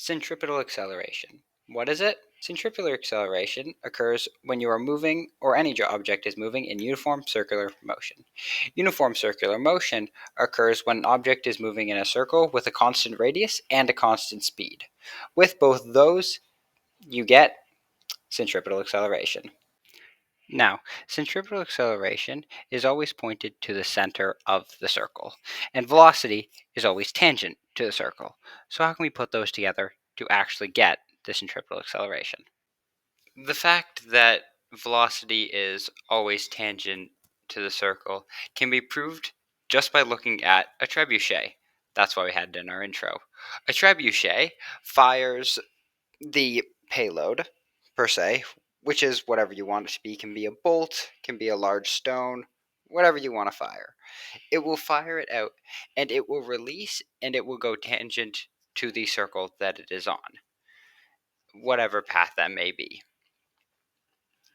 Centripetal acceleration. What is it? Centripetal acceleration occurs when you are moving or any object is moving in uniform circular motion. Uniform circular motion occurs when an object is moving in a circle with a constant radius and a constant speed. With both those, you get centripetal acceleration. Now, centripetal acceleration is always pointed to the center of the circle, and velocity is always tangent to the circle. So how can we put those together to actually get the centripetal acceleration? The fact that velocity is always tangent to the circle can be proved just by looking at a trebuchet. That's why we had it in our intro. A trebuchet fires the payload, per se, which is whatever you want it to be. Can be a bolt, can be a large stone, whatever you want to fire. It will fire it out, and it will release, and it will go tangent to the circle that it is on, whatever path that may be.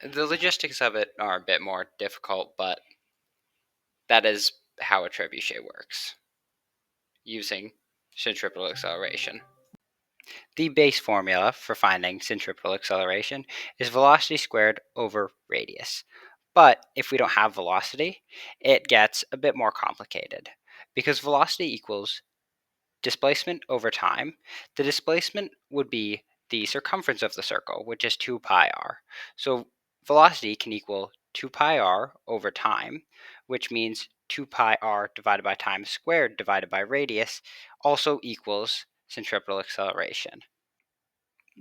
The logistics of it are a bit more difficult, but that is how a trebuchet works, using centripetal acceleration. The base formula for finding centripetal acceleration is velocity squared over radius. But if we don't have velocity, it gets a bit more complicated. Because velocity equals displacement over time, the displacement would be the circumference of the circle, which is 2 pi r. So velocity can equal 2 pi r over time, which means 2 pi r divided by time squared divided by radius also equals centripetal acceleration.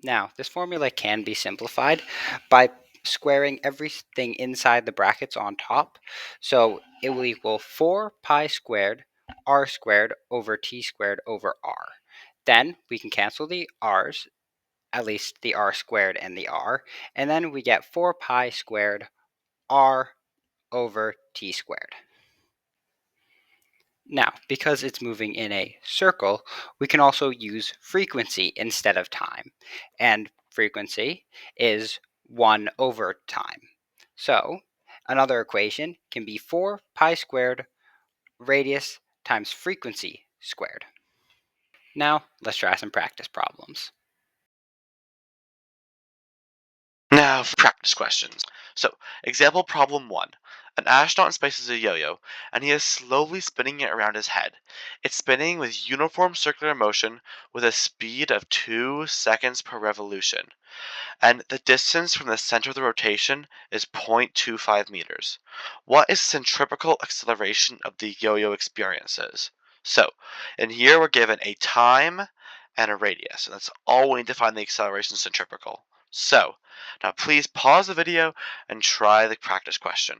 Now, this formula can be simplified by squaring everything inside the brackets on top. So it will equal 4 pi squared r squared over t squared over r. Then we can cancel the r's, at least the r squared and the r, and then we get 4 pi squared r over t squared. Now, because it's moving in a circle, we can also use frequency instead of time. And frequency is 1 over time. So, another equation can be 4 pi squared radius times frequency squared. Now, let's try some practice problems. Now for practice questions. So, example problem 1. An astronaut in space is a yo-yo, and he is slowly spinning it around his head. It's spinning with uniform circular motion with a speed of 2 seconds per revolution. And the distance from the center of the rotation is 0.25 meters. What is centripetal acceleration of the yo-yo experiences? So, in here we're given a time and a radius, and that's all we need to find the acceleration centripetal. So, now please pause the video and try the practice question.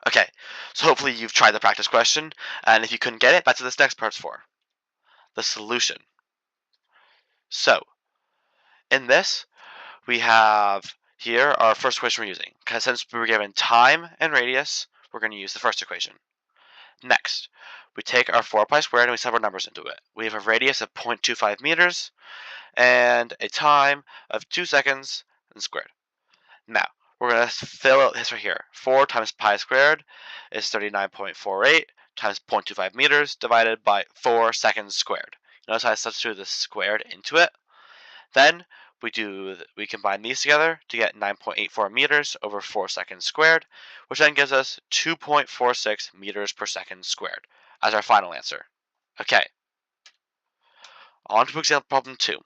Okay, so hopefully you've tried the practice question, and if you couldn't get it, that's what this next part's for. The solution. So, in this, we have here our first equation we're using. Because since we were given time and radius, we're going to use the first equation. Next, we take our 4 pi squared and we sub our numbers into it. We have a radius of 0.25 meters and a time of 2 seconds and squared. Now, we're going to fill out this right here. 4 times pi squared is 39.48 times 0.25 meters divided by 4 seconds squared. Notice how I substituted the squared into it. Then we combine these together to get 9.84 meters over 4 seconds squared, which then gives us 2.46 meters per second squared as our final answer. Okay, on to example problem 2.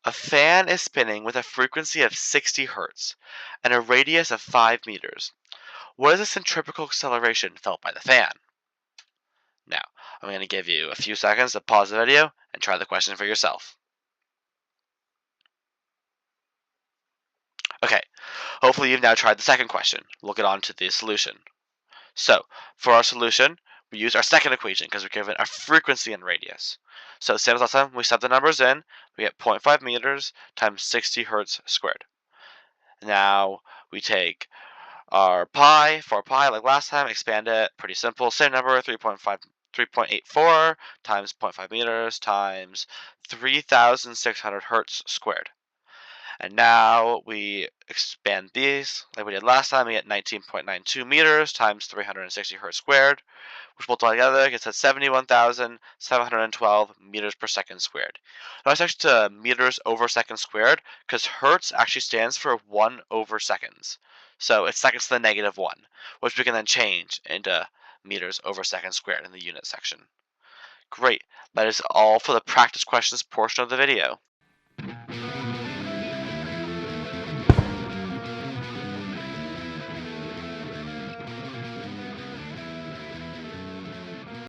A fan is spinning with a frequency of 60 hertz and a radius of 5 meters. What is the centripetal acceleration felt by the fan? Now, I'm going to give you a few seconds to pause the video and try the question for yourself. Okay, hopefully you've now tried the second question. We'll get on to the solution. So, for our solution, we use our second equation because we're given our frequency and radius. So, same as last time, we sub the numbers in, we get 0.5 meters times 60 hertz squared. Now, we take our pi, 4 pi, like last time, expand it, pretty simple, same number, 3.84 times 0.5 meters times 3,600 hertz squared. And now we expand these like we did last time. We get 19.92 meters times 360 hertz squared, which multiply together gets us 71,712 meters per second squared. Now it's actually to meters over second squared because hertz actually stands for 1 over seconds. So it's seconds to the -1, which we can then change into meters over second squared in the unit section. Great. That is all for the practice questions portion of the video.